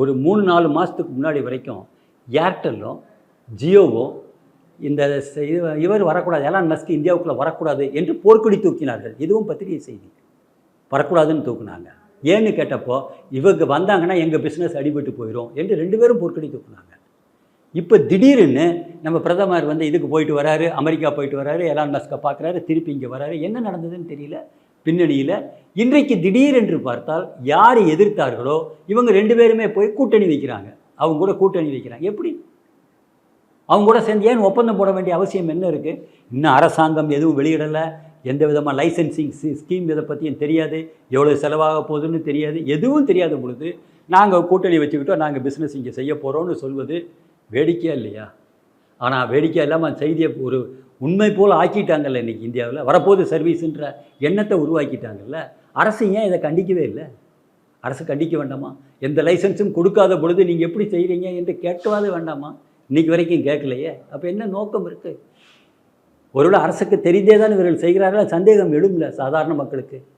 ஒரு 3-4 மாதத்துக்கு முன்னாடி வரைக்கும் ஏர்டெல்லும் ஜியோவும் இந்த இவர் வரக்கூடாது, எலான் மஸ்க் இந்தியாவுக்குள்ளே வரக்கூடாது என்று போர்க்கொடி தூக்கினார்கள். இதுவும் பத்திரிகை செய்தி. வரக்கூடாதுன்னு தூக்குனாங்க. ஏன்னு கேட்டப்போ, இவங்க வந்தாங்கன்னா எங்கள் பிஸ்னஸ் அடிபட்டு போயிடும் என்று 2 பேரும் போர்க்கொடி தூக்குனாங்க. இப்போ திடீர்னு நம்ம பிரதமர் இதுக்கு போயிட்டு வராரு, அமெரிக்கா போயிட்டு வராரு, எலான் மஸ்கை பார்க்குறாரு, திருப்பி இங்கே வராரு. என்ன நடந்ததுன்னு தெரியல. பின்னணியில் இன்றைக்கு திடீரென்று பார்த்தால் யார் எதிர்த்தார்களோ இவங்க 2 பேருமே போய் கூட்டணி வைக்கிறாங்க. அவங்க கூட கூட்டணி வைக்கிறாங்க. எப்படி? அவங்க கூட சேர்ந்து ஏன் ஒப்பந்தம் போட வேண்டிய அவசியம் என்ன இருக்குது? இன்னும் அரசாங்கம் எதுவும் வெளியிடலை. எந்த விதமாக லைசன்சிங் ஸ்கீம் இதை பற்றியும் தெரியாது. எவ்வளோ செலவாக போகுதுன்னு தெரியாது. எதுவும் தெரியாத பொழுது நாங்கள் கூட்டணி வச்சுக்கிட்டோம், நாங்கள் பிஸ்னஸ் இங்கே செய்ய போகிறோன்னு சொல்வது வேடிக்கையாக இல்லையா? ஆனால் வேடிக்கை இல்லாமல் செய்தியை ஒரு உண்மை போல் ஆக்கிட்டாங்கல்ல. இன்றைக்கி இந்தியாவில் வரப்போது சர்வீஸுன்ற எண்ணத்தை உருவாக்கிட்டாங்கல்ல. அரசு ஏன் இதை கண்டிக்கவே இல்லை? அரசு கண்டிக்க வேண்டாமா? எந்த லைசன்ஸும் கொடுக்காத பொழுது நீங்கள் எப்படி செய்கிறீங்க என்று கேட்கவாது வேண்டாமா? இன்றைக்கி வரைக்கும் கேட்கலையே. அப்போ என்ன நோக்கம் இருக்குது? ஒருவேளை அரசுக்கு தெரிந்தே தான் இவர்கள் செய்கிறார்களா? சந்தேகம் எழும்பல சாதாரண மக்களுக்கு.